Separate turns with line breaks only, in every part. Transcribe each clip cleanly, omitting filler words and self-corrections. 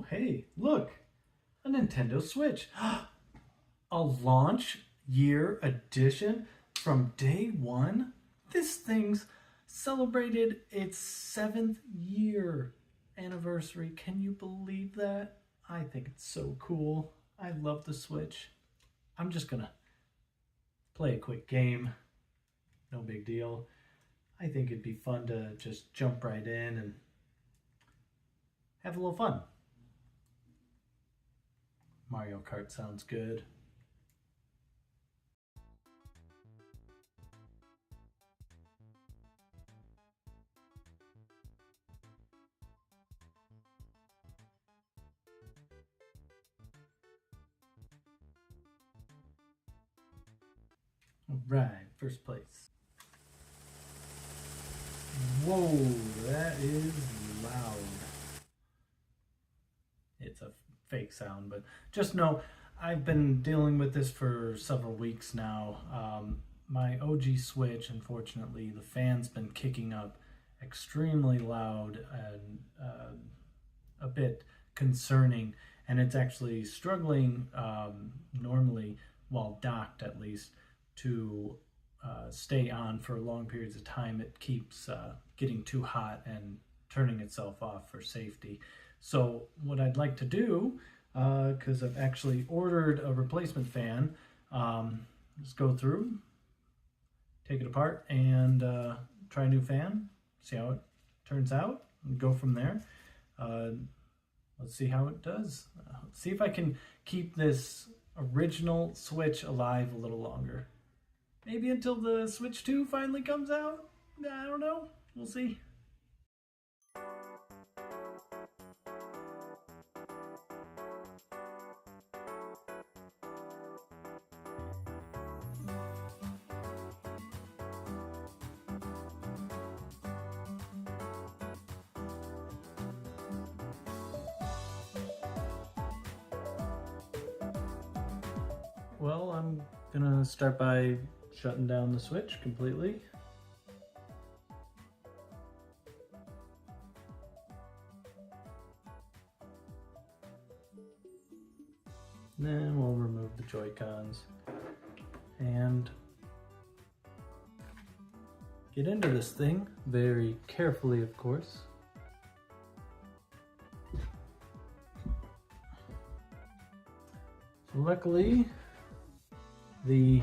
Oh, hey, look, a Nintendo Switch. A launch year edition from day one. This thing's celebrated its 7th year anniversary. Can you believe that? I think it's so cool. I love the Switch. I'm just gonna play a quick game. No big deal. I think it'd be fun to just jump right in and have a little fun. Mario Kart sounds good. All right, first place. Whoa, that is loud. It's a fake sound, but just know I've been dealing with this for several weeks now. My OG Switch, unfortunately, the fan's been kicking up extremely loud and a bit concerning, and it's actually struggling normally, while docked at least, to stay on for long periods of time. It keeps getting too hot and turning itself off for safety. So what I'd like to do, because I've actually ordered a replacement fan, just go through, take it apart, and try a new fan, see how it turns out, and go from there. Let's see how it does. See if I can keep this original Switch alive a little longer. Maybe until the Switch 2 finally comes out? I don't know. We'll see. Well, I'm gonna start by shutting down the switch completely. Then we'll remove the Joy-Cons and get into this thing very carefully, of course. So luckily, the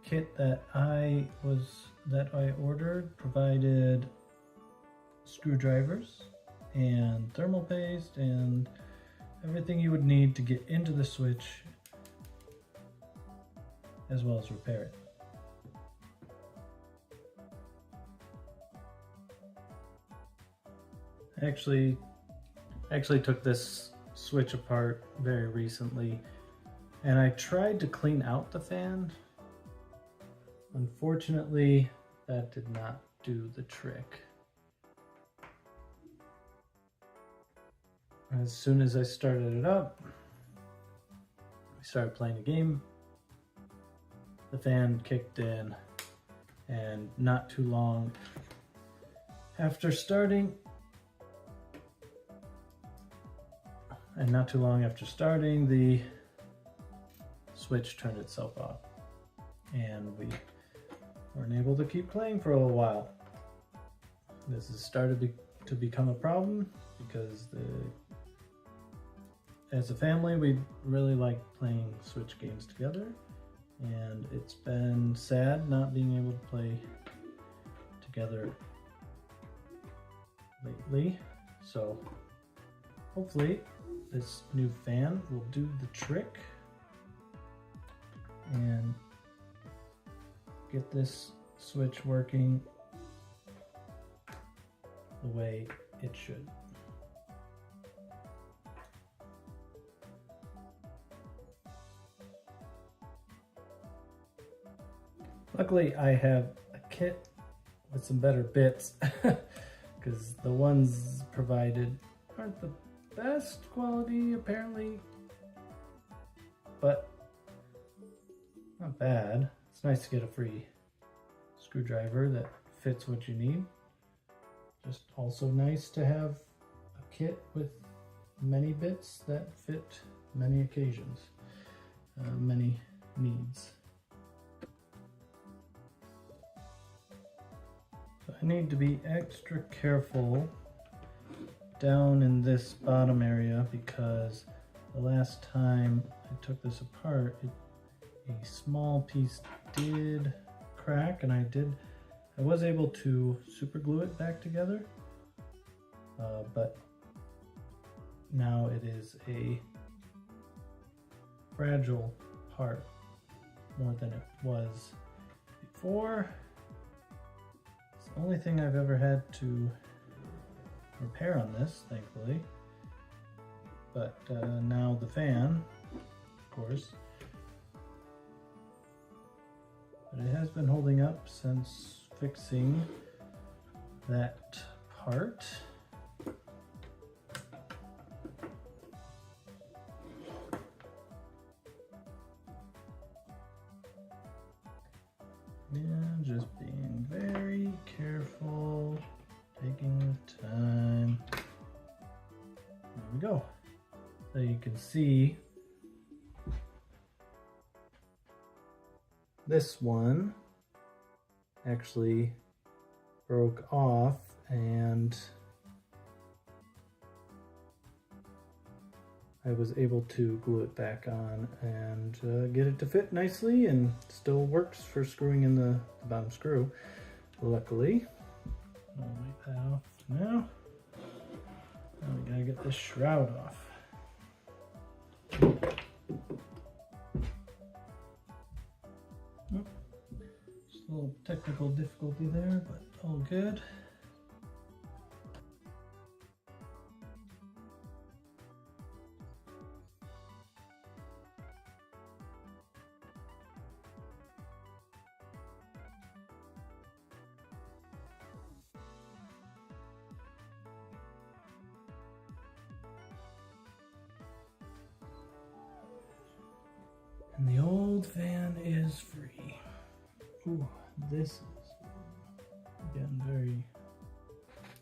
kit that I ordered provided screwdrivers and thermal paste and everything you would need to get into the switch, as well as repair it. I actually took this switch apart very recently, and I tried to clean out the fan. Unfortunately, that did not do the trick. As soon as I started it up, we started playing a game, the fan kicked in, and not too long after starting, the switch turned itself off, and we weren't able to keep playing for a little while. This has started to become a problem because as a family, we really like playing Switch games together, and it's been sad not being able to play together lately. So hopefully this new fan will do the trick and get this Switch working the way it should. Luckily, I have a kit with some better bits because the ones provided aren't the best quality apparently, but not bad. It's nice to get a free screwdriver that fits what you need. Just also nice to have a kit with many bits that fit many occasions, many needs. So I need to be extra careful down in this bottom area because the last time I took this apart, a small piece did crack, and I was able to super glue it back together, but now it is a fragile part more than it was before. It's the only thing I've ever had to repair on this, thankfully. But now the fan, of course. But it has been holding up since fixing that part. And just being very careful, taking the time. There we go. So you can see this one actually broke off, and I was able to glue it back on and get it to fit nicely, and still works for screwing in the bottom screw, luckily. I'll wipe that off now. Now we gotta get this shroud off. Just a little technical difficulty there, but all good. And the old fan is free. Ooh, this is again very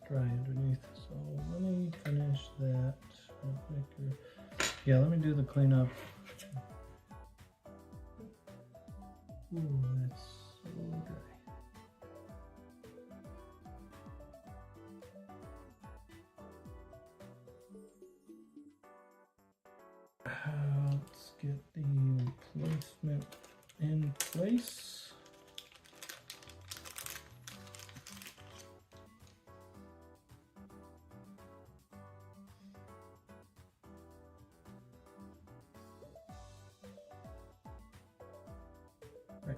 dry underneath. So let me finish that real quick. Yeah, let me do the cleanup. Ooh, that's so dry. Let's get the replacement in place. Right.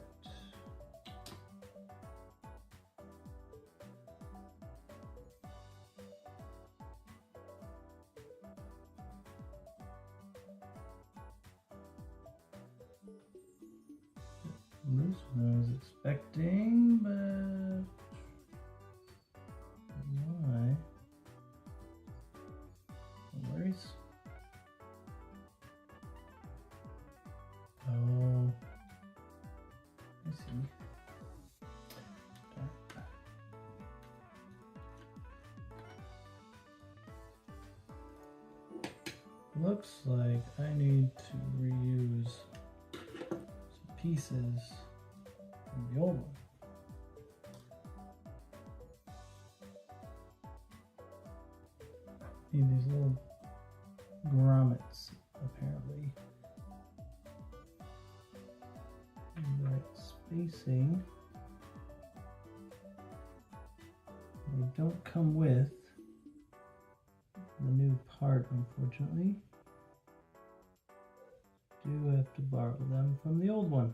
Loose than I was expecting, but why? No worries. Oh, I see. Looks like I need to reuse some pieces from the old one. Need these little grommets, apparently. The right spacing. They don't come with the new part, unfortunately. Do have to borrow them from the old one.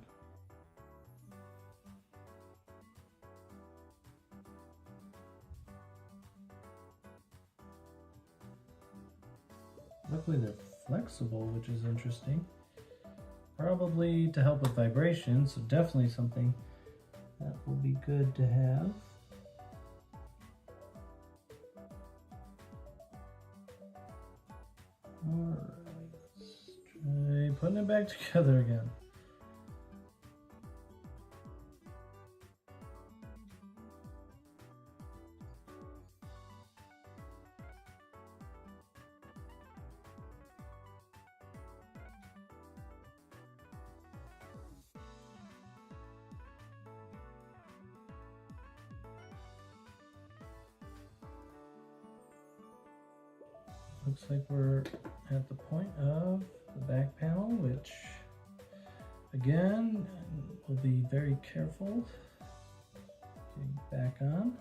Luckily they're flexible, which is interesting. Probably to help with vibration, so definitely something that will be good to have. Alright, let's try putting it back together again. looks like we're at the point of the back panel, which again, we'll be very careful getting back on.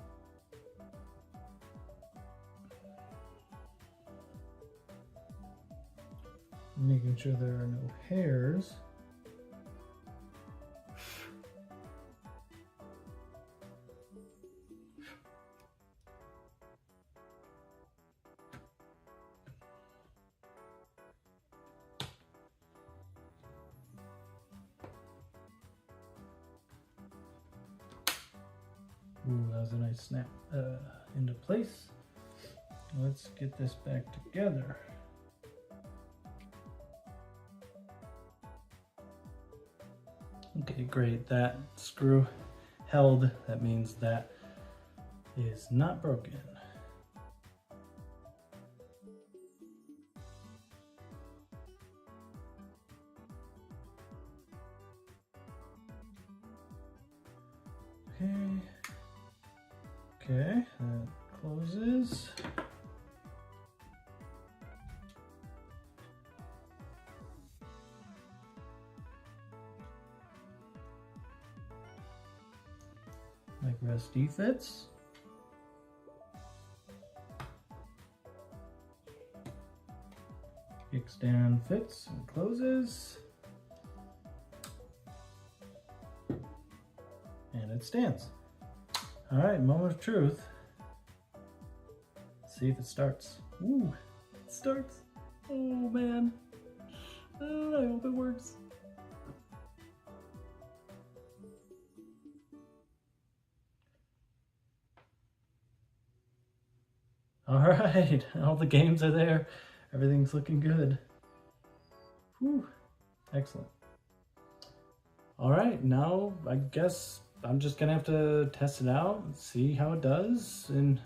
Making sure there are no hairs. Ooh, that was a nice snap into place. Let's get this back together. Okay, great. That screw held. That means that is not broken. Okay, that closes. Like rusty fits. Kicks down, fits, and closes. And it stands. All right, moment of truth. Let's see if it starts. Ooh, it starts. Oh man. I hope it works. All right, all the games are there. Everything's looking good. Whew, excellent. All right, now I guess I'm just gonna have to test it out and see how it does, and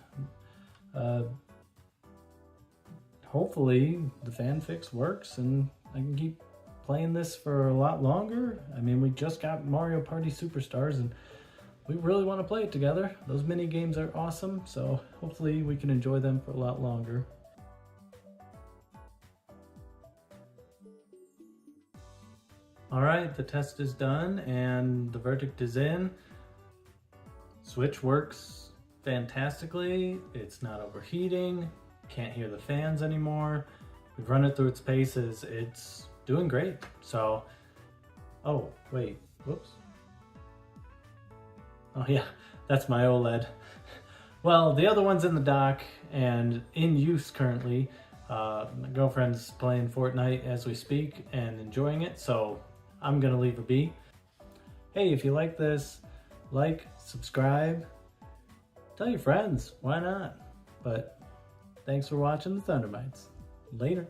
hopefully the fan fix works and I can keep playing this for a lot longer. I mean, we just got Mario Party Superstars and we really want to play it together. Those mini games are awesome, so hopefully we can enjoy them for a lot longer. All right, the test is done and the verdict is in. Switch works fantastically. It's not overheating. Can't hear the fans anymore. We've run it through its paces. It's doing great. So, oh, wait, whoops. Oh yeah, that's my OLED. Well, the other one's in the dock and in use currently. My girlfriend's playing Fortnite as we speak and enjoying it, so I'm gonna leave her be. Hey, if you like this, like, subscribe, tell your friends, why not? But thanks for watching the Thundermites. Later.